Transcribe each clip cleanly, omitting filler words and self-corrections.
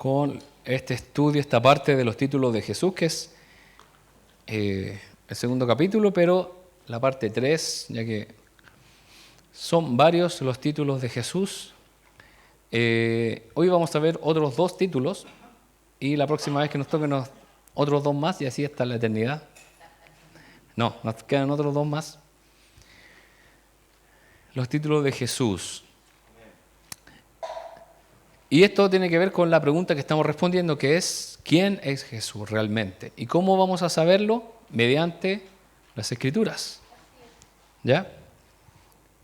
con este estudio, esta parte de los títulos de Jesús, que es el segundo capítulo, pero la parte 3, ya que son varios los títulos de Jesús. Hoy vamos a ver otros 2 títulos y la próxima vez que nos toquen otros 2 más y así hasta la eternidad. No, nos quedan otros 2 más. Los títulos de Jesús. Y esto tiene que ver con la pregunta que estamos respondiendo, que es ¿quién es Jesús realmente? ¿Y cómo vamos a saberlo? Mediante las Escrituras. ¿Ya?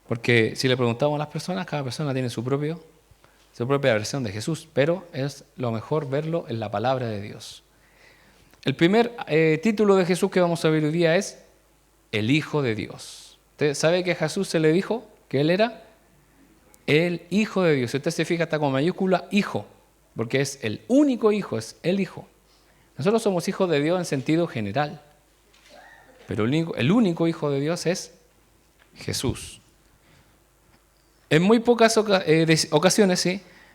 Porque si le preguntamos a las personas, cada persona tiene su propia versión de Jesús, pero es lo mejor verlo en la palabra de Dios. El primer título de Jesús que vamos a ver hoy día es el Hijo de Dios. ¿Usted sabe que a Jesús se le dijo que Él era el Hijo de Dios? Si usted se fija, está con mayúscula Hijo, porque es el único Hijo, es el Hijo. Nosotros somos hijos de Dios en sentido general, pero el único Hijo de Dios es Jesús. En muy pocas ocasiones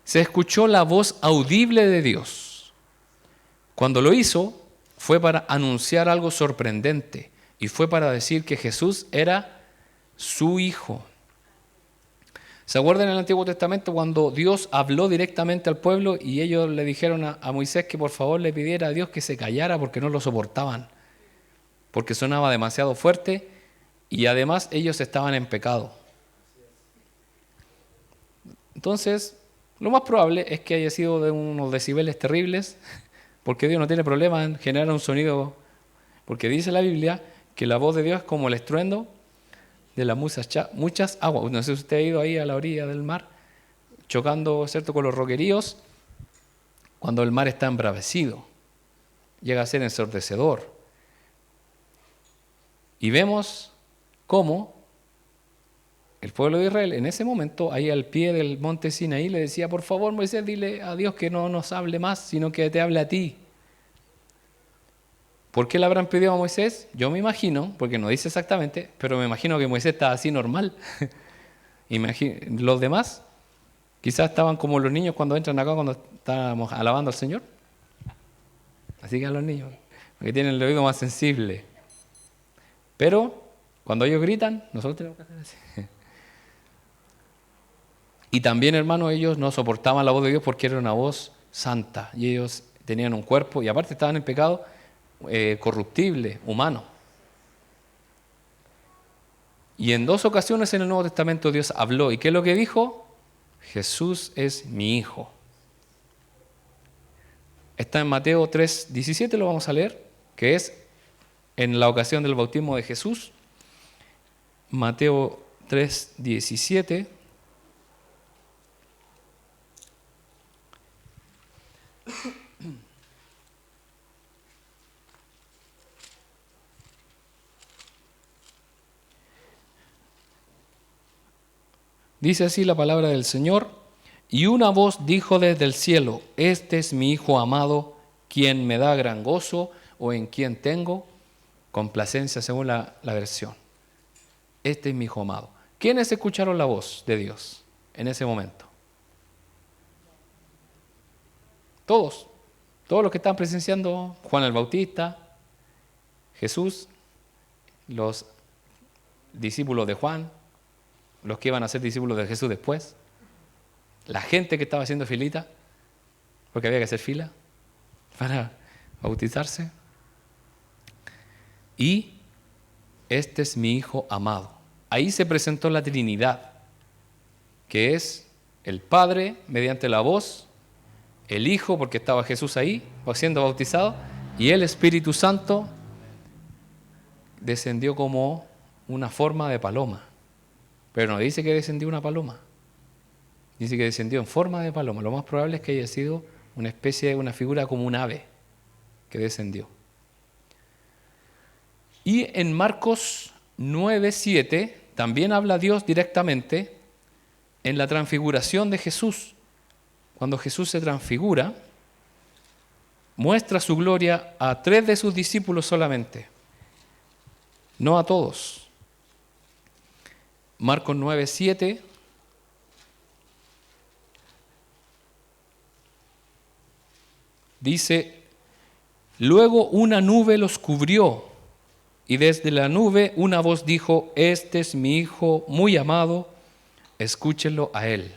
se escuchó la voz audible de Dios. Cuando lo hizo, fue para anunciar algo sorprendente y fue para decir que Jesús era su Hijo. ¿Se acuerdan en el Antiguo Testamento cuando Dios habló directamente al pueblo y ellos le dijeron a Moisés que por favor le pidiera a Dios que se callara porque no lo soportaban? Porque sonaba demasiado fuerte y además ellos estaban en pecado. Entonces, lo más probable es que haya sido de unos decibeles terribles, porque Dios no tiene problema en generar un sonido, porque dice la Biblia que la voz de Dios es como el estruendo de las muchas aguas. No sé si usted ha ido ahí a la orilla del mar, chocando, ¿cierto?, con los roqueríos, cuando el mar está embravecido, llega a ser ensordecedor. Y vemos cómo el pueblo de Israel en ese momento, ahí al pie del monte Sinaí, le decía, por favor Moisés, dile a Dios que no nos hable más, sino que te hable a ti. ¿Por qué le habrán pedido a Moisés? Yo me imagino, porque no dice exactamente, pero me imagino que Moisés estaba así normal. Los demás quizás estaban como los niños cuando entran acá, cuando estábamos alabando al Señor. Así que a los niños, porque tienen el oído más sensible. Pero cuando ellos gritan, nosotros tenemos que hacer así. Y también, hermanos, ellos no soportaban la voz de Dios porque era una voz santa. Y ellos tenían un cuerpo, y aparte estaban en pecado corruptible, humano. Y en 2 ocasiones en el Nuevo Testamento Dios habló. ¿Y qué es lo que dijo? Jesús es mi Hijo. Está en Mateo 3:17, lo vamos a leer, que es en la ocasión del bautismo de Jesús. Mateo 3:17. Dice así la palabra del Señor: y una voz dijo desde el cielo, este es mi Hijo amado, quien me da gran gozo, o en quien tengo complacencia, según la versión. Este es mi Hijo amado. ¿Quiénes escucharon la voz de Dios en ese momento? Todos los que están presenciando, Juan el Bautista, Jesús, los discípulos de Juan, los que iban a ser discípulos de Jesús después, la gente que estaba haciendo filita, porque había que hacer fila para bautizarse. Y este es mi Hijo amado. Ahí se presentó la Trinidad, que es el Padre mediante la voz, el Hijo porque estaba Jesús ahí siendo bautizado, y el Espíritu Santo descendió como una forma de paloma. Pero no dice que descendió una paloma, dice que descendió en forma de paloma. Lo más probable es que haya sido una especie de una figura como un ave que descendió. Y en Marcos 9:7 también habla Dios directamente en la transfiguración de Jesús. Cuando Jesús se transfigura, muestra su gloria a 3 de sus discípulos solamente, no a todos. Marcos 9:7. dice, luego una nube los cubrió y desde la nube una voz dijo, este es mi Hijo muy amado, escúchenlo a él.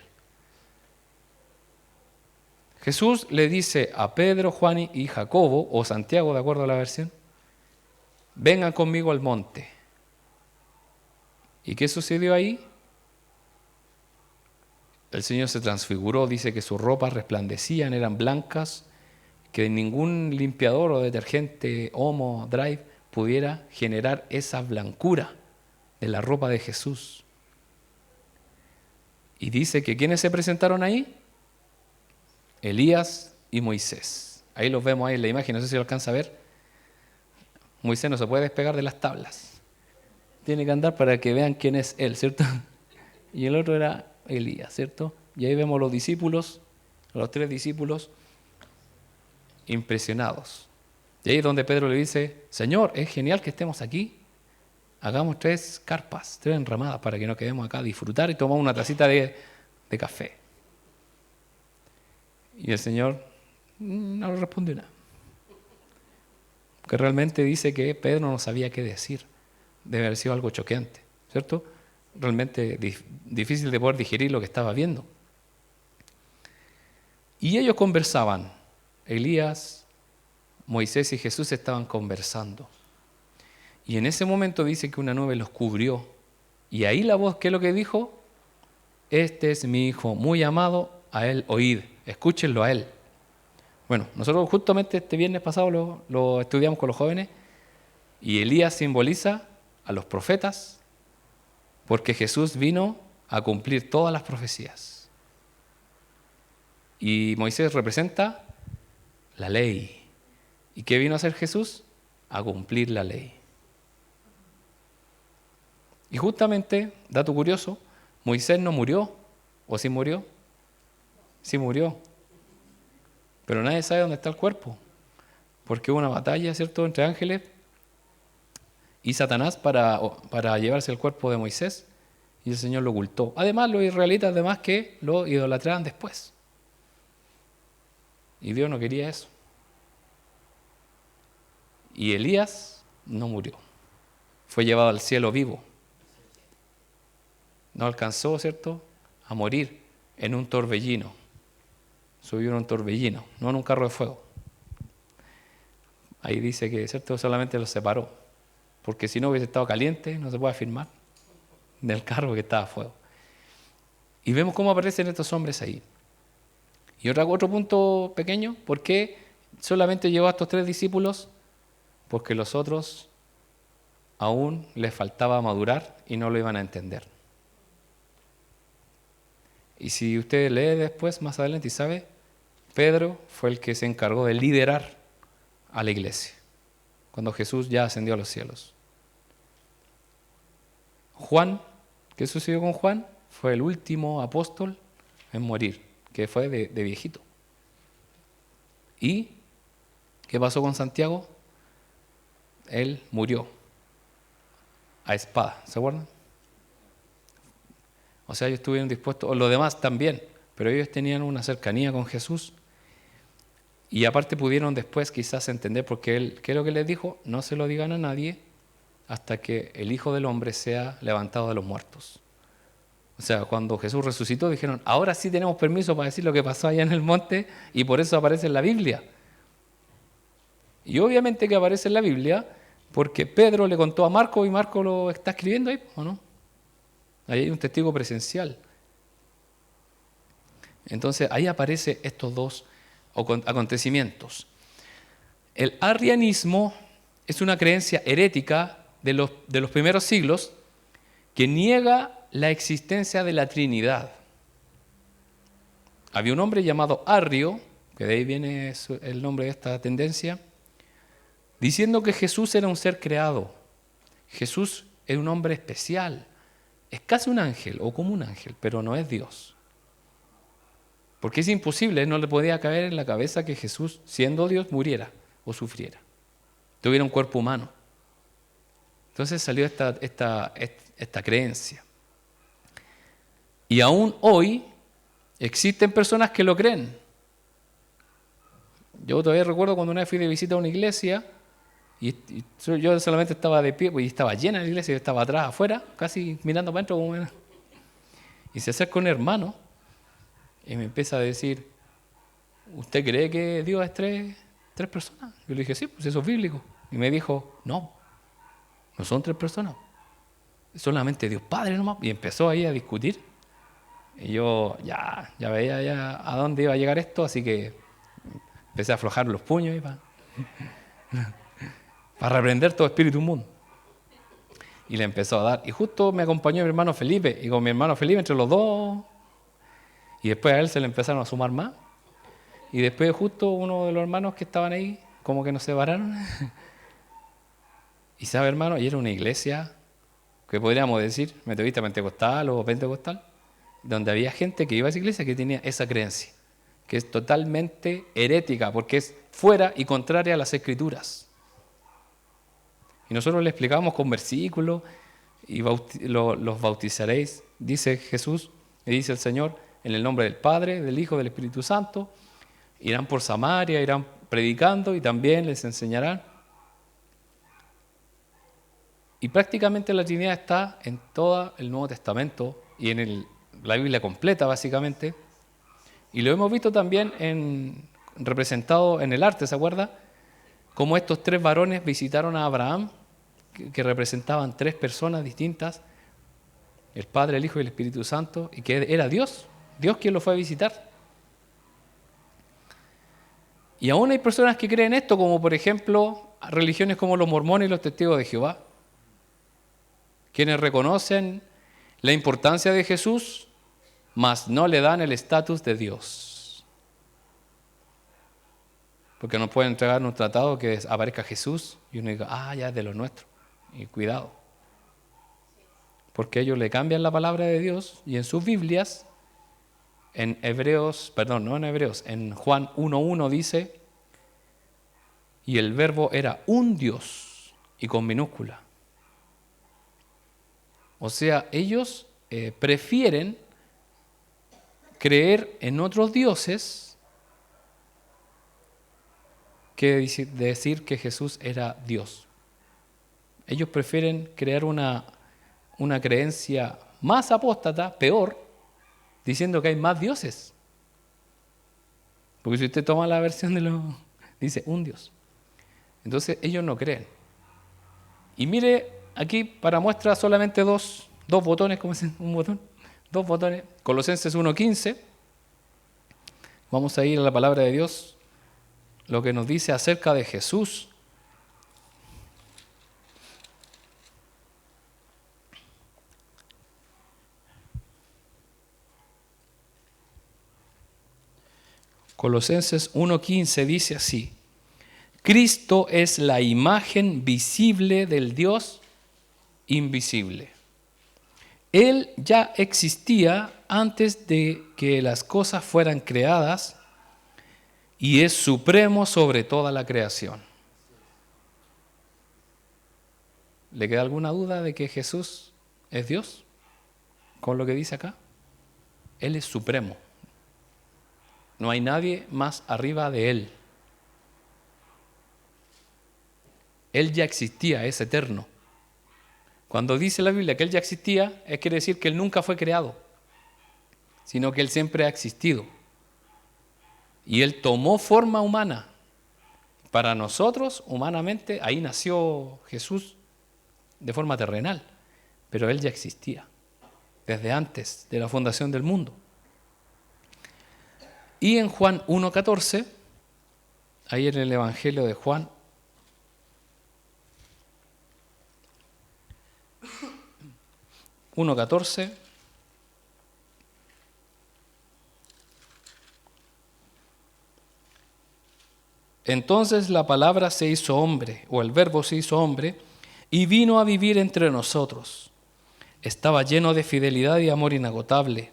Jesús le dice a Pedro, Juan y Jacobo, o Santiago de acuerdo a la versión, vengan conmigo al monte. ¿Y qué sucedió ahí? El Señor se transfiguró, dice que sus ropas resplandecían, eran blancas, que ningún limpiador o detergente Omo, Drive pudiera generar esa blancura de la ropa de Jesús. Y dice que ¿quiénes se presentaron ahí? Elías y Moisés. Ahí los vemos ahí en la imagen, no sé si lo alcanza a ver. Moisés no se puede despegar de las tablas. Tiene que andar para que vean quién es él, ¿cierto? Y el otro era Elías, ¿cierto? Y ahí vemos los discípulos, los 3 discípulos, impresionados. Y ahí es donde Pedro le dice, Señor, es genial que estemos aquí. Hagamos 3 carpas, 3 enramadas para que nos quedemos acá a disfrutar y tomamos una tacita de café. Y el Señor no le respondió nada. Porque realmente dice que Pedro no sabía qué decir. Debe haber sido algo choqueante, ¿cierto? Realmente difícil de poder digerir lo que estaba viendo. Y ellos conversaban. Elías, Moisés y Jesús estaban conversando. Y en ese momento dice que una nube los cubrió. Y ahí la voz, ¿qué es lo que dijo? Este es mi Hijo muy amado, a él oíd, escúchenlo a él. Bueno, nosotros justamente este viernes pasado lo estudiamos con los jóvenes y Elías simboliza a los profetas porque Jesús vino a cumplir todas las profecías. Y Moisés representa la ley. ¿Y qué vino a hacer Jesús? A cumplir la ley. Y justamente, dato curioso, Moisés no murió. ¿O sí murió? Sí murió. Pero nadie sabe dónde está el cuerpo. Porque hubo una batalla, ¿cierto?, entre ángeles y Satanás para llevarse el cuerpo de Moisés. Y el Señor lo ocultó. Además, los israelitas, además que lo idolatraban después. Y Dios no quería eso. Y Elías no murió. Fue llevado al cielo vivo. No alcanzó, ¿cierto?, a morir en un torbellino. Subió en un torbellino, no en un carro de fuego. Ahí dice que, ¿cierto?, solamente los separó. Porque si no hubiese estado caliente, no se puede afirmar del carro que estaba a fuego. Y vemos cómo aparecen estos hombres ahí. Y otro punto pequeño, ¿por qué solamente llevó a estos 3 discípulos? Porque los otros aún les faltaba madurar y no lo iban a entender. Y si usted lee después, más adelante, y sabe, Pedro fue el que se encargó de liderar a la iglesia, cuando Jesús ya ascendió a los cielos. Juan, ¿qué sucedió con Juan? Fue el último apóstol en morir, que fue de viejito. ¿Y qué pasó con Santiago? Él murió a espada, ¿se acuerdan? O sea, ellos estuvieron dispuestos, o los demás también, pero ellos tenían una cercanía con Jesús y aparte pudieron después quizás entender, porque él, ¿qué es lo que les dijo? No se lo digan a nadie hasta que el Hijo del Hombre sea levantado de los muertos. O sea, cuando Jesús resucitó dijeron, ahora sí tenemos permiso para decir lo que pasó allá en el monte y por eso aparece en la Biblia. Y obviamente que aparece en la Biblia porque Pedro le contó a Marco y Marco lo está escribiendo ahí, ¿o no? Ahí hay un testigo presencial. Entonces ahí aparecen estos 2 acontecimientos. El arrianismo es una creencia herética de los primeros siglos que niega la existencia de la Trinidad. Había un hombre llamado Arrio, que de ahí viene el nombre de esta tendencia, diciendo que Jesús era un ser creado. Jesús era un hombre especial. Es casi un ángel o como un ángel, pero no es Dios. Porque es imposible, no le podía caber en la cabeza que Jesús, siendo Dios, muriera o sufriera. Tuviera un cuerpo humano. Entonces salió esta creencia. Y aún hoy existen personas que lo creen. Yo todavía recuerdo cuando una vez fui de visita a una iglesia yo solamente estaba de pie, pues, y estaba llena la iglesia, yo estaba atrás, afuera, casi mirando para adentro. Y se acerca un hermano y me empieza a decir, ¿usted cree que Dios es tres personas? Yo le dije, sí, pues eso es bíblico. Y me dijo, no son tres personas, solamente Dios Padre nomás. Y empezó ahí a discutir. Y yo ya veía ya a dónde iba a llegar esto, así que empecé a aflojar los puños y para reprender todo espíritu inmundo. Y le empezó a dar. Y justo me acompañó mi hermano Felipe. Y con mi hermano Felipe, entre los dos, y después a él se le empezaron a sumar más. Y después justo uno de los hermanos que estaban ahí, como que nos separaron. Y sabe, hermano, y era una iglesia que podríamos decir metodista pentecostal o pentecostal, donde había gente que iba a esa iglesia que tenía esa creencia, que es totalmente herética, porque es fuera y contraria a las Escrituras. Y nosotros le explicamos con versículos, y los bautizaréis, dice Jesús, y dice el Señor, en el nombre del Padre, del Hijo, del Espíritu Santo. Irán por Samaria, irán predicando y también les enseñarán. Y prácticamente la Trinidad está en todo el Nuevo Testamento y en la Biblia completa, básicamente. Y lo hemos visto también representado en el arte, ¿se acuerda? Como estos tres varones visitaron a Abraham, que representaban tres personas distintas, el Padre, el Hijo y el Espíritu Santo, y que era Dios quien lo fue a visitar. Y aún hay personas que creen esto, como por ejemplo religiones como los mormones y los testigos de Jehová, quienes reconocen la importancia de Jesús, mas no le dan el estatus de Dios. Porque no pueden entregar un tratado que aparezca Jesús y uno diga, ya es de los nuestros. Y cuidado. Porque ellos le cambian la palabra de Dios y en sus Biblias, en Juan 1:1 dice, y el verbo era un Dios, y con minúscula. O sea, ellos prefieren creer en otros dioses que decir que Jesús era Dios. Ellos prefieren crear una creencia más apóstata, peor, diciendo que hay más dioses. Porque si usted toma la versión dice un Dios. Entonces ellos no creen. Y mire, aquí para muestra solamente dos botones, ¿cómo es un botón? Dos botones. Colosenses 1:15. Vamos a ir a la palabra de Dios, lo que nos dice acerca de Jesús. Colosenses 1:15 dice así: Cristo es la imagen visible del Dios invisible. Él ya existía antes de que las cosas fueran creadas y es supremo sobre toda la creación. ¿Le queda alguna duda de que Jesús es Dios con lo que dice acá? Él es supremo. No hay nadie más arriba de Él. Él ya existía, es eterno. Cuando dice la Biblia que Él ya existía, quiere decir que Él nunca fue creado, sino que Él siempre ha existido. Y Él tomó forma humana. Para nosotros, humanamente, ahí nació Jesús de forma terrenal, pero Él ya existía desde antes de la fundación del mundo. Y en Juan 1:14, ahí en el Evangelio de Juan, entonces la palabra se hizo hombre, o el verbo se hizo hombre, y vino a vivir entre nosotros. Estaba lleno de fidelidad y amor inagotable.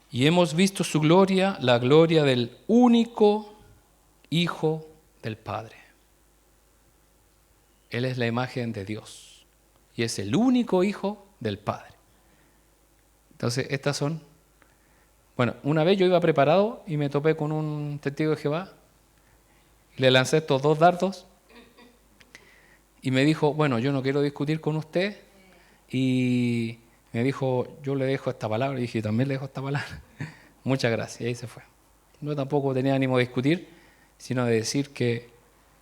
Y hemos visto su gloria, la gloria del único Hijo del Padre. Él es la imagen de Dios y es el único Hijo del Padre. Entonces, estas son... Bueno, una vez yo iba preparado y me topé con un testigo de Jehová Le lancé estos 2 dardos y me dijo, bueno, yo no quiero discutir con usted. Y me dijo, yo le dejo esta palabra. Y dije, también le dejo esta palabra. Muchas gracias. Y ahí se fue. No tampoco tenía ánimo de discutir, sino de decir que,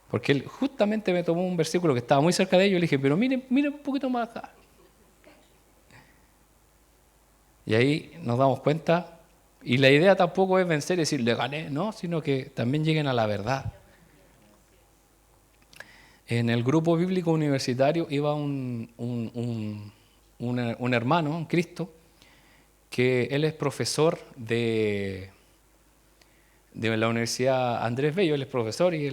porque él justamente me tomó un versículo que estaba muy cerca de ellos y le dije, pero mire un poquito más acá. Y ahí nos damos cuenta, y la idea tampoco es vencer y decir, le gané, no, sino que también lleguen a la verdad. En el grupo bíblico universitario iba un hermano, un Cristo, que él es profesor de la Universidad Andrés Bello, él es profesor y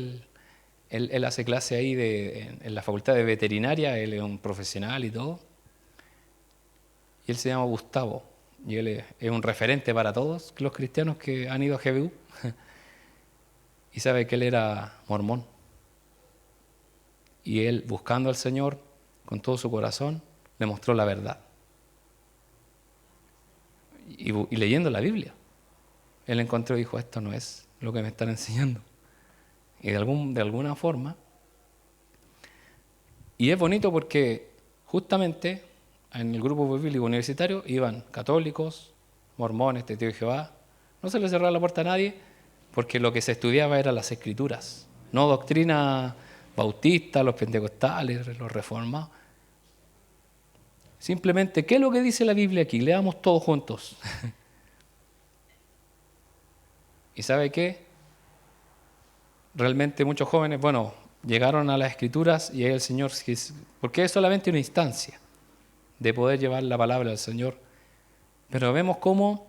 él hace clase ahí en la Facultad de Veterinaria, él es un profesional y todo. Y él se llama Gustavo, y él es un referente para todos los cristianos que han ido a GBU. Y sabe que él era mormón. Y él, buscando al Señor con todo su corazón, le mostró la verdad. Y leyendo la Biblia, él encontró y dijo, esto no es lo que me están enseñando. Y de alguna forma, y es bonito porque justamente en el grupo bíblico universitario iban católicos, mormones, testigos de Jehová. No se le cerraba la puerta a nadie porque lo que se estudiaba eran las escrituras, no doctrina bautista, los pentecostales, los reformados. Simplemente, ¿qué es lo que dice la Biblia aquí? Leamos todos juntos. ¿Y sabe qué? Realmente muchos jóvenes, llegaron a las Escrituras y ahí el Señor, porque es solamente una instancia de poder llevar la palabra del Señor. Pero vemos cómo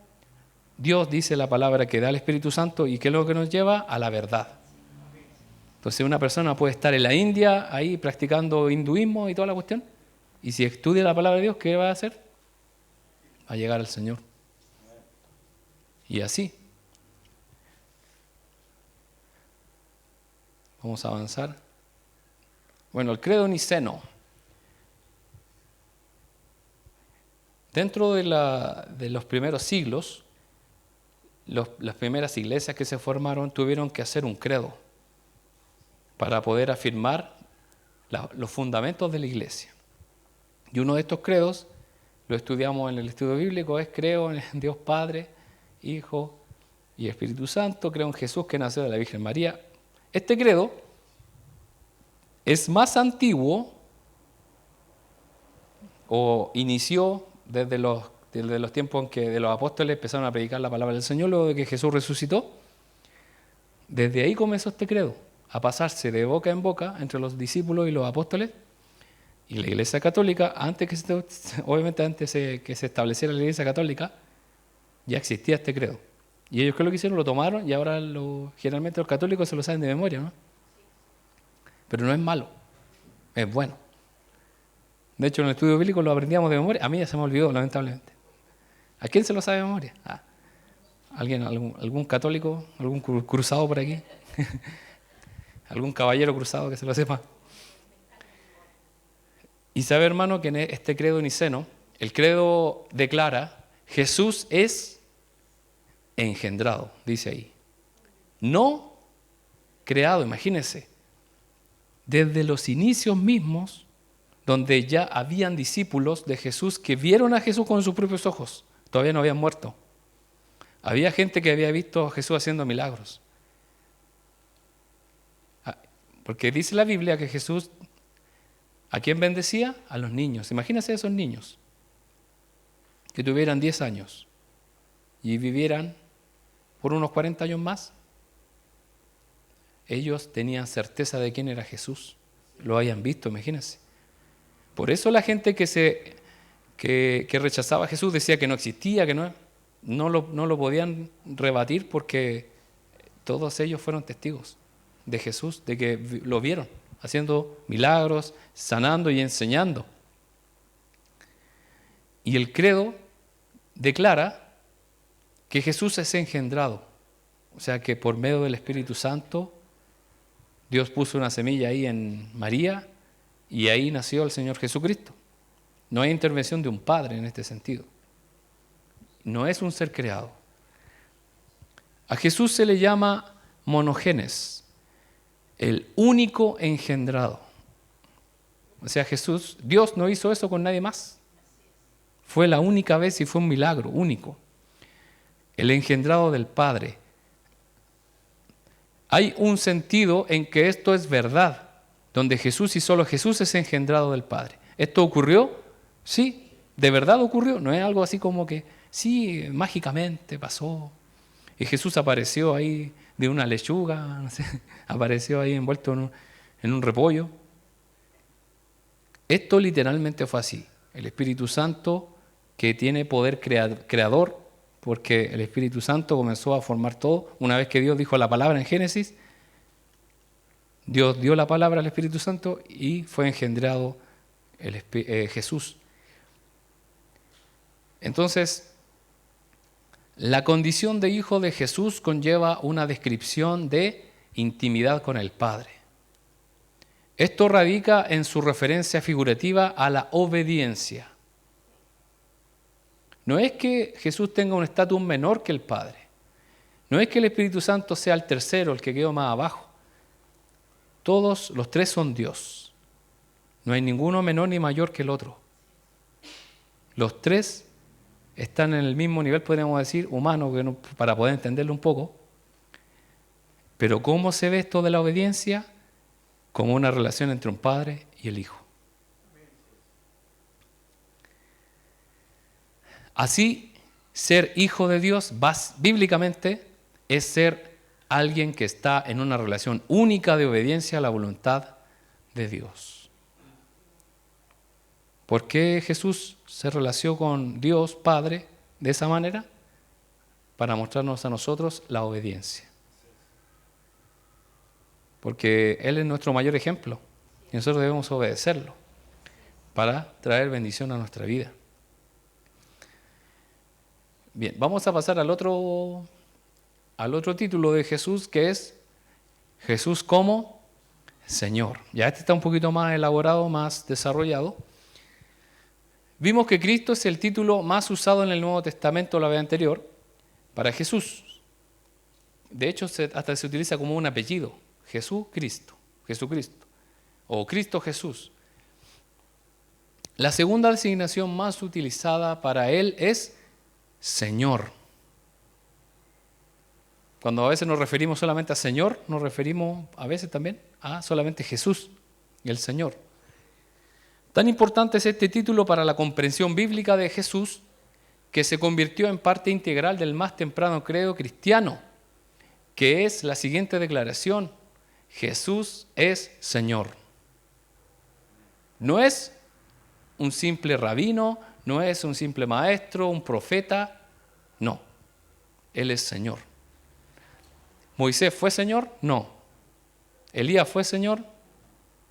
Dios dice la palabra que da el Espíritu Santo y que es lo que nos lleva a la verdad. Entonces una persona puede estar en la India ahí practicando hinduismo y toda la cuestión, y si estudia la palabra de Dios, ¿qué va a hacer? Va a llegar al Señor. Y así. Vamos a avanzar. Bueno, el credo niceno. Dentro de los primeros siglos, las primeras iglesias que se formaron tuvieron que hacer un credo para poder afirmar los fundamentos de la iglesia. Y uno de estos credos, lo estudiamos en el estudio bíblico, es creo en Dios Padre, Hijo y Espíritu Santo, creo en Jesús que nació de la Virgen María. Este credo es más antiguo o inició desde los tiempos en que de los apóstoles empezaron a predicar la palabra del Señor, luego de que Jesús resucitó. Desde ahí comenzó este credo, a pasarse de boca en boca entre los discípulos y los apóstoles. Y la Iglesia Católica, obviamente antes que se estableciera la Iglesia Católica, ya existía este credo. Y ellos, ¿qué es lo que hicieron? Lo tomaron y ahora generalmente los católicos se lo saben de memoria, ¿no? Pero no es malo, es bueno. De hecho, en el estudio bíblico lo aprendíamos de memoria. A mí ya se me olvidó, lamentablemente. ¿A quién se lo sabe de memoria? ¿Alguien, algún católico, algún cruzado por aquí? ¿Algún caballero cruzado que se lo sepa? Y sabe, hermano, que en este credo niceno, el credo declara, Jesús es engendrado, dice ahí. No creado, imagínense. Desde los inicios mismos, donde ya habían discípulos de Jesús que vieron a Jesús con sus propios ojos, todavía no habían muerto. Había gente que había visto a Jesús haciendo milagros. Porque dice la Biblia que Jesús, ¿a quién bendecía? A los niños. Imagínense esos niños que tuvieran 10 años y vivieran por unos 40 años más. Ellos tenían certeza de quién era Jesús. Lo habían visto, imagínense. Por eso la gente que rechazaba a Jesús decía que no existía, que no lo podían rebatir porque todos ellos fueron testigos de Jesús, de que lo vieron haciendo milagros, sanando y enseñando. Y el credo declara que Jesús es engendrado, o sea que por medio del Espíritu Santo Dios puso una semilla ahí en María y ahí nació el Señor Jesucristo. No hay intervención de un padre en este sentido. No es un ser creado. A Jesús se le llama monogenes. El único engendrado. O sea, Dios no hizo eso con nadie más. Fue la única vez y fue un milagro único. El engendrado del Padre. Hay un sentido en que esto es verdad, donde Jesús y solo Jesús es engendrado del Padre. ¿Esto ocurrió? Sí, de verdad ocurrió. No es algo así como que, sí, mágicamente pasó. Y Jesús apareció ahí de una lechuga, no sé, apareció ahí envuelto en un repollo. Esto literalmente fue así. El Espíritu Santo, que tiene poder creador, porque el Espíritu Santo comenzó a formar todo. Una vez que Dios dijo la palabra en Génesis, Dios dio la palabra al Espíritu Santo y fue engendrado Jesús. Entonces, la condición de hijo de Jesús conlleva una descripción de intimidad con el Padre. Esto radica en su referencia figurativa a la obediencia. No es que Jesús tenga un estatus menor que el Padre. No es que el Espíritu Santo sea el tercero, el que quedó más abajo. Todos los tres son Dios. No hay ninguno menor ni mayor que el otro. Los tres están en el mismo nivel, podríamos decir, humano, para poder entenderlo un poco. Pero ¿cómo se ve esto de la obediencia? Como una relación entre un padre y el hijo. Así, ser hijo de Dios, bíblicamente, es ser alguien que está en una relación única de obediencia a la voluntad de Dios. ¿Por qué Jesús se relacionó con Dios Padre de esa manera? Para mostrarnos a nosotros la obediencia. Porque Él es nuestro mayor ejemplo y nosotros debemos obedecerlo para traer bendición a nuestra vida. Bien, vamos a pasar al otro título de Jesús, que es Jesús como Señor. Ya este está un poquito más elaborado, más desarrollado. Vimos que Cristo es el título más usado en el Nuevo Testamento, la vez anterior, para Jesús. De hecho, hasta se utiliza como un apellido, Jesucristo, o Cristo Jesús. La segunda designación más utilizada para Él es Señor. Cuando a veces nos referimos solamente a Señor, nos referimos a veces también a solamente Jesús, el Señor. Tan importante es este título para la comprensión bíblica de Jesús, que se convirtió en parte integral del más temprano credo cristiano, que es la siguiente declaración: Jesús es Señor. No es un simple rabino, no es un simple maestro, un profeta, no, Él es Señor. ¿Moisés fue Señor? No. ¿Elías fue Señor?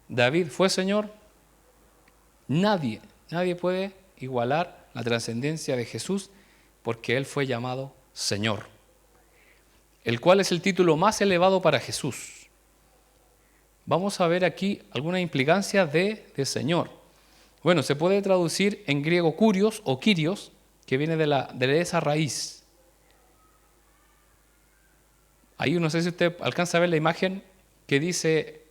¿David fue Señor? Nadie puede igualar la trascendencia de Jesús, porque Él fue llamado Señor, el cual es el título más elevado para Jesús. Vamos a ver aquí algunas implicancias de Señor. Bueno, se puede traducir en griego kurios o kyrios, que viene de esa raíz. Ahí no sé si usted alcanza a ver la imagen que dice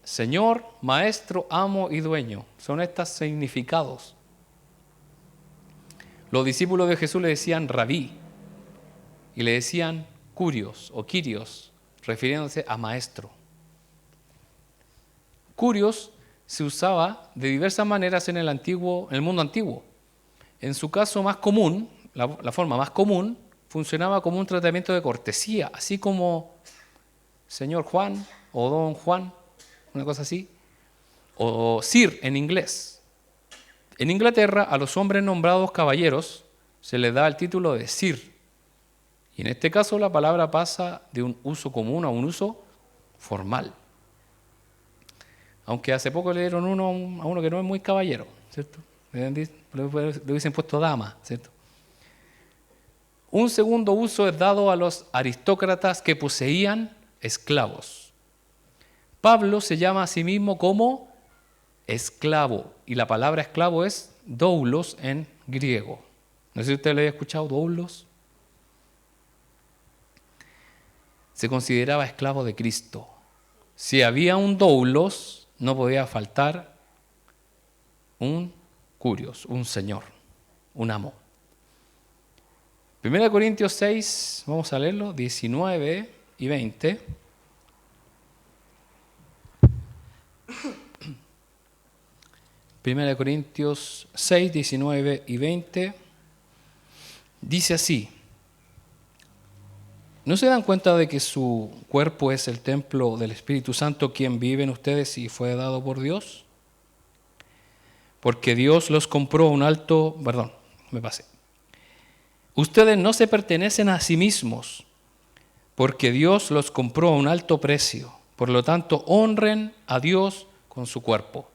Señor, Maestro, Amo y Dueño. Son estos significados. Los discípulos de Jesús le decían Rabí y le decían Kurios o Kyrios, refiriéndose a maestro. Kurios se usaba de diversas maneras en el mundo antiguo. En su caso más común, la forma más común, funcionaba como un tratamiento de cortesía, así como señor Juan o don Juan, una cosa así, o Sir en inglés. En Inglaterra, a los hombres nombrados caballeros se les da el título de Sir. Y en este caso la palabra pasa de un uso común a un uso formal. Aunque hace poco le dieron a uno que no es muy caballero, ¿cierto? Le hubiesen puesto dama, ¿cierto? Un segundo uso es dado a los aristócratas que poseían esclavos. Pablo se llama a sí mismo como esclavo, y la palabra esclavo es doulos en griego. No sé si usted lo había escuchado, doulos. Se consideraba esclavo de Cristo. si había un doulos, no podía faltar un curios, un señor, un amo. 1 Corintios 6, vamos a leerlo, 19 y 20. Primera de Corintios 6, 19 y 20, dice así: ¿no se dan cuenta de que su cuerpo es el templo del Espíritu Santo, quien vive en ustedes y fue dado por Dios? Porque Dios los compró a un alto... Perdón, me pasé. Ustedes no se pertenecen a sí mismos, porque Dios los compró a un alto precio. Por lo tanto, honren a Dios con su cuerpo.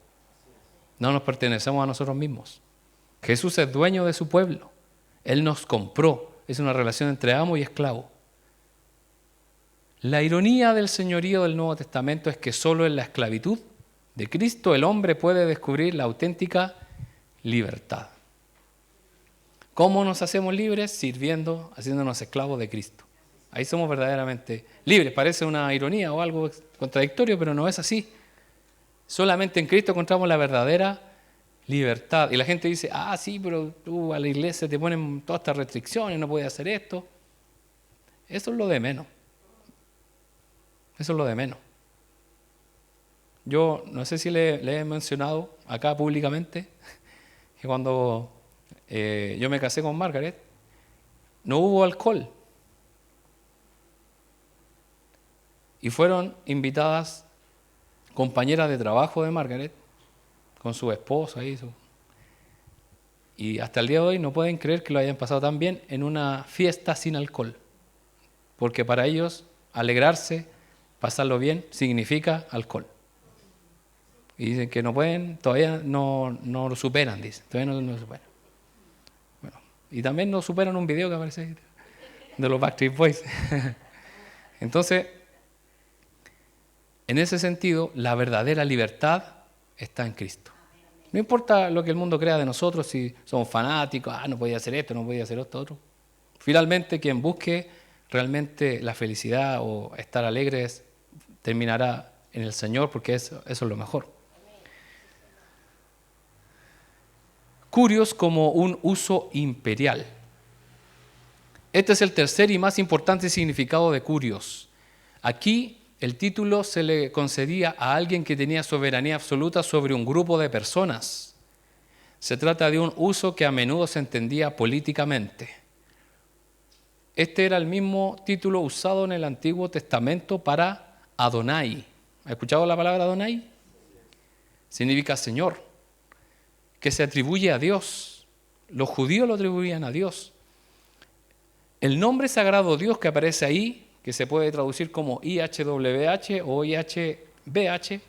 No nos pertenecemos a nosotros mismos. Jesús es dueño de su pueblo. Él nos compró. Es una relación entre amo y esclavo. La ironía del señorío del Nuevo Testamento es que solo en la esclavitud de Cristo el hombre puede descubrir la auténtica libertad. ¿Cómo nos hacemos libres? Sirviendo, haciéndonos esclavos de Cristo. Ahí somos verdaderamente libres. Parece una ironía o algo contradictorio, pero no es así. Solamente en Cristo encontramos la verdadera libertad. Y la gente dice, sí, pero tú a la iglesia te ponen todas estas restricciones, no puedes hacer esto. Eso es lo de menos. Eso es lo de menos. Yo no sé si le he mencionado acá públicamente que cuando yo me casé con Margaret, no hubo alcohol. Y fueron invitadas compañeras de trabajo de Margaret, con su esposo ahí. Y hasta el día de hoy no pueden creer que lo hayan pasado tan bien en una fiesta sin alcohol. Porque para ellos alegrarse, pasarlo bien, significa alcohol. Y dicen que no pueden, todavía no lo superan, dicen. Todavía no lo superan. Bueno, y también no superan un video que aparece de los Backstreet Boys. Entonces, en ese sentido, la verdadera libertad está en Cristo. No importa lo que el mundo crea de nosotros, si somos fanáticos, no podía hacer esto, no podía hacer esto, otro. Finalmente, quien busque realmente la felicidad o estar alegres, terminará en el Señor, porque eso es lo mejor. Curios como un uso imperial. Este es el tercer y más importante significado de curios. Aquí el título se le concedía a alguien que tenía soberanía absoluta sobre un grupo de personas. Se trata de un uso que a menudo se entendía políticamente. Este era el mismo título usado en el Antiguo Testamento para Adonai. ¿Ha escuchado la palabra Adonai? Significa Señor, que se atribuye a Dios. Los judíos lo atribuían a Dios. El nombre sagrado Dios que aparece ahí, que se puede traducir como IHWH o IHBH,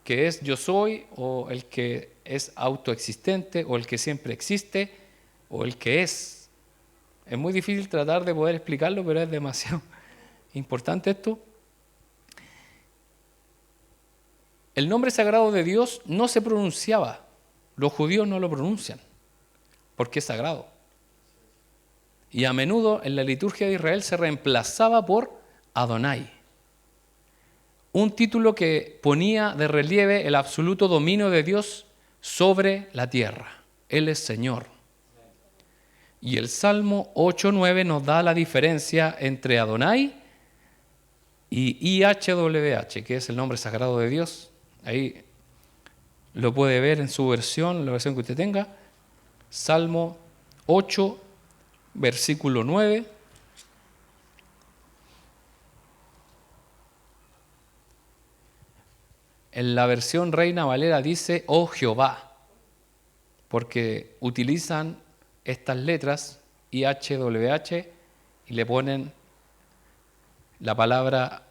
que es yo soy, o el que es autoexistente, o el que siempre existe, o el que es. Es muy difícil tratar de poder explicarlo, pero es demasiado importante esto. El nombre sagrado de Dios no se pronunciaba. Los judíos no lo pronuncian, porque es sagrado. Y a menudo en la liturgia de Israel se reemplazaba por Adonai. Un título que ponía de relieve el absoluto dominio de Dios sobre la tierra. Él es Señor. Y el Salmo 8:9 nos da la diferencia entre Adonai y IHWH, que es el nombre sagrado de Dios. Ahí lo puede ver en su versión, la versión que usted tenga. Salmo 8, versículo 9. En la versión Reina Valera dice, oh Jehová, porque utilizan estas letras, IHWH, y le ponen la palabra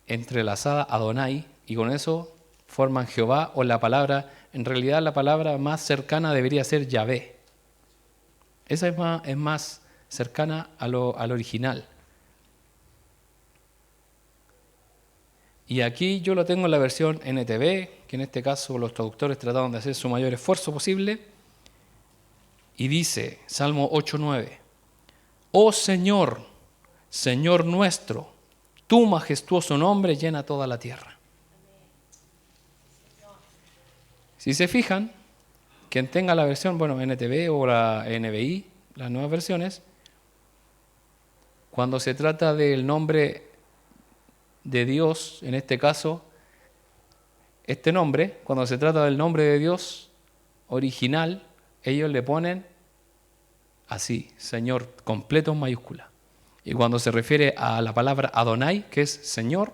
entrelazada, Adonai, y con eso forman Jehová, o la palabra, en realidad la palabra más cercana debería ser Yahvé. Esa es más cercana al original. Y aquí yo lo tengo en la versión NTV, que en este caso los traductores trataron de hacer su mayor esfuerzo posible. Y dice, Salmo 8:9, oh Señor, Señor nuestro, tu majestuoso nombre llena toda la tierra. Si se fijan, quien tenga la versión, NTV o la NBI, las nuevas versiones, cuando se trata del nombre de Dios, en este caso, este nombre, cuando se trata del nombre de Dios original, ellos le ponen así, Señor, completo en mayúscula. Y cuando se refiere a la palabra Adonai, que es Señor,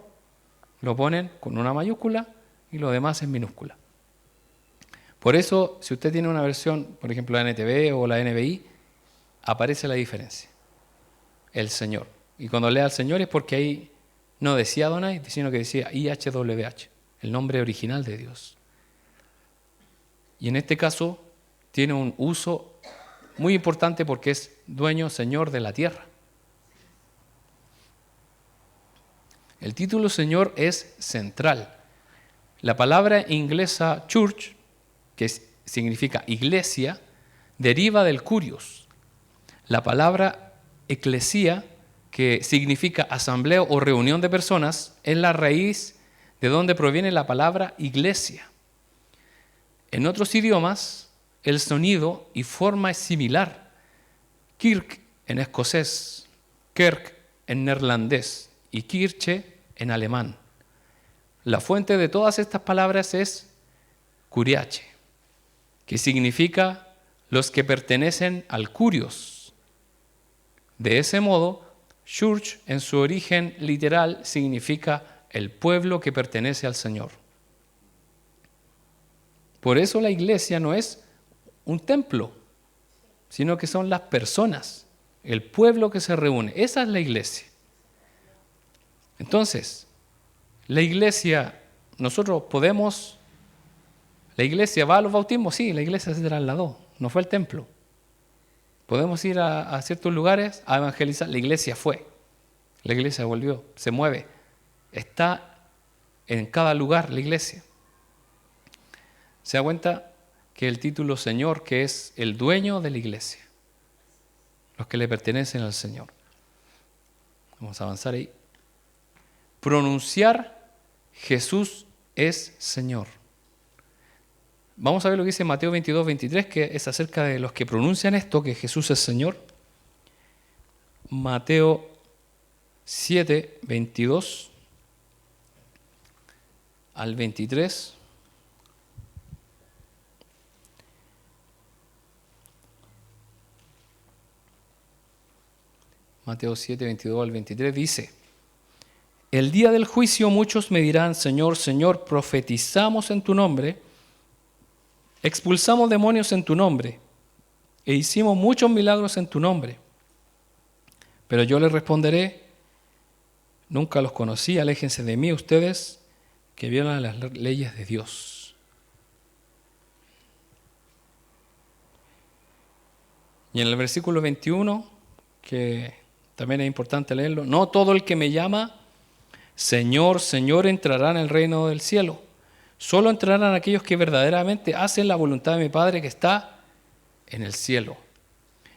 lo ponen con una mayúscula y lo demás en minúscula. Por eso, si usted tiene una versión, por ejemplo, la NTV o la NBI, aparece la diferencia. El Señor. Y cuando lea al Señor es porque ahí no decía Adonai, sino que decía IHWH, el nombre original de Dios. Y en este caso tiene un uso muy importante porque es dueño, Señor de la tierra. El título Señor es central. La palabra inglesa church, que significa iglesia, deriva del kurios. La palabra eclesía, que significa asamblea o reunión de personas, es la raíz de donde proviene la palabra iglesia. En otros idiomas, el sonido y forma es similar. Kirk en escocés, kerk en neerlandés y kirche en alemán. La fuente de todas estas palabras es kuriache, que significa los que pertenecen al kurios. De ese modo, church en su origen literal significa el pueblo que pertenece al Señor. Por eso la iglesia no es un templo, sino que son las personas, el pueblo que se reúne. Esa es la iglesia. Entonces, la iglesia, ¿la iglesia va a los bautismos? Sí, la iglesia se trasladó, no fue el templo. Podemos ir a ciertos lugares a evangelizar. La iglesia fue, la iglesia volvió, se mueve. Está en cada lugar la iglesia. Se da cuenta que el título Señor, que es el dueño de la iglesia, los que le pertenecen al Señor. Vamos a avanzar ahí. Pronunciar Jesús es Señor. Vamos a ver lo que dice Mateo 22, 23, que es acerca de los que pronuncian esto, que Jesús es Señor. Mateo 7, 22 al 23. Mateo 7, 22 al 23 dice: el día del juicio muchos me dirán, Señor, Señor, profetizamos en tu nombre, expulsamos demonios en tu nombre, e hicimos muchos milagros en tu nombre. Pero yo les responderé, nunca los conocí, aléjense de mí ustedes que violan las leyes de Dios. Y en el versículo 21, que también es importante leerlo, no todo el que me llama Señor, Señor entrará en el reino del cielo. Solo entrarán aquellos que verdaderamente hacen la voluntad de mi Padre que está en el cielo.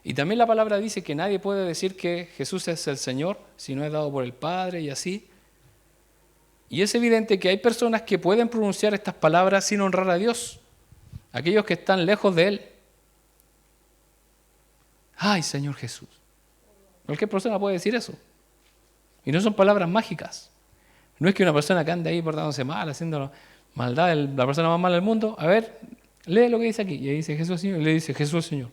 Y también la palabra dice que nadie puede decir que Jesús es el Señor si no es dado por el Padre y así. Y es evidente que hay personas que pueden pronunciar estas palabras sin honrar a Dios. Aquellos que están lejos de Él. ¡Ay, Señor Jesús! Cualquier persona puede decir eso. Y no son palabras mágicas. No es que una persona que ande ahí portándose mal, haciendo maldad, la persona más mala del mundo, a ver, lee lo que dice aquí. Y ahí dice Jesús Señor, y le dice Jesús Señor.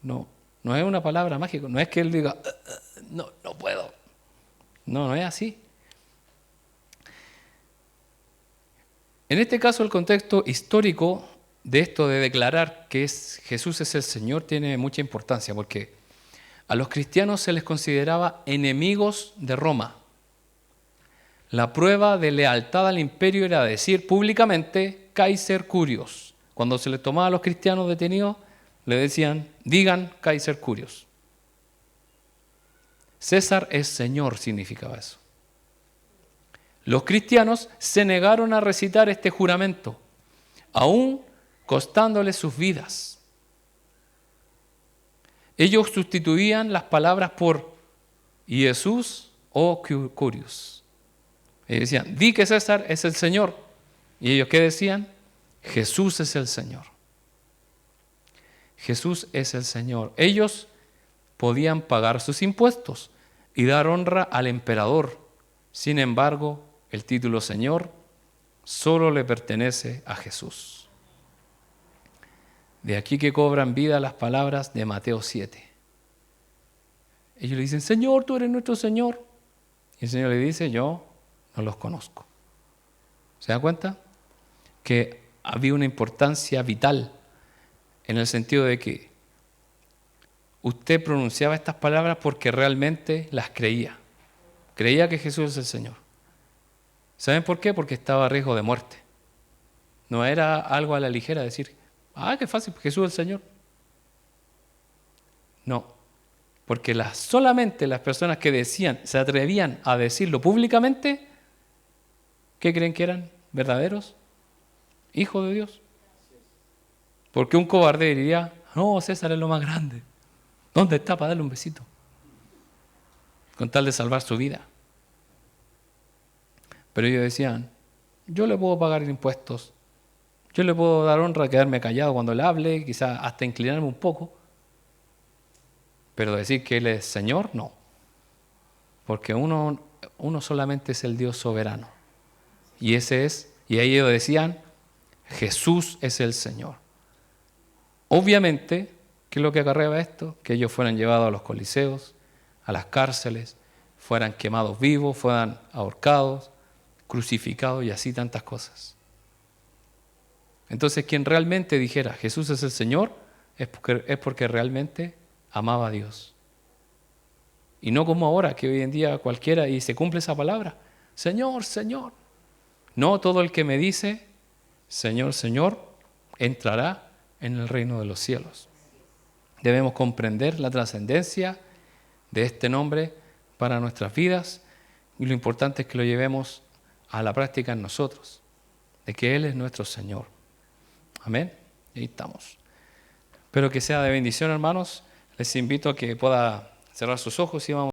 No, no es una palabra mágica. No es que él diga, no puedo. No es así. En este caso, el contexto histórico de esto de declarar que Jesús es el Señor tiene mucha importancia, porque a los cristianos se les consideraba enemigos de Roma. La prueba de lealtad al imperio era decir públicamente Kaiser Curios. Cuando se les tomaba a los cristianos detenidos, le decían, digan Kaiser Curios. César es Señor, significaba eso. Los cristianos se negaron a recitar este juramento, aún costándoles sus vidas. Ellos sustituían las palabras por Jesús o Curios. Ellos decían, di que César es el Señor. ¿Y ellos qué decían? Jesús es el Señor. Jesús es el Señor. Ellos podían pagar sus impuestos y dar honra al emperador. Sin embargo, el título Señor solo le pertenece a Jesús. De aquí que cobran vida las palabras de Mateo 7. Ellos le dicen, Señor, tú eres nuestro Señor. Y el Señor le dice, yo no los conozco. ¿Se da cuenta? Que había una importancia vital en el sentido de que usted pronunciaba estas palabras porque realmente las creía. Creía que Jesús es el Señor. ¿Saben por qué? Porque estaba a riesgo de muerte. No era algo a la ligera decir, qué fácil, Jesús es el Señor. No, porque solamente las personas que decían, se atrevían a decirlo públicamente, ¿qué creen que eran? ¿Verdaderos? ¿Hijos de Dios? Porque un cobarde diría, no, César es lo más grande. ¿Dónde está para darle un besito? Con tal de salvar su vida. Pero ellos decían, yo le puedo pagar impuestos, yo le puedo dar honra, quedarme callado cuando le hable, quizás hasta inclinarme un poco, pero decir que Él es Señor, no. Porque uno solamente es el Dios soberano. Y y ellos decían, Jesús es el Señor. Obviamente, ¿qué es lo que acarreaba esto? Que ellos fueran llevados a los coliseos, a las cárceles, fueran quemados vivos, fueran ahorcados, crucificados y así tantas cosas. Entonces, quien realmente dijera Jesús es el Señor, es porque realmente amaba a Dios. Y no como ahora, que hoy en día cualquiera y se cumple esa palabra, Señor, Señor. No todo el que me dice, Señor, Señor, entrará en el reino de los cielos. Debemos comprender la trascendencia de este nombre para nuestras vidas y lo importante es que lo llevemos a la práctica en nosotros, de que Él es nuestro Señor. Amén. Y ahí estamos. Espero que sea de bendición, hermanos. Les invito a que pueda cerrar sus ojos y vamos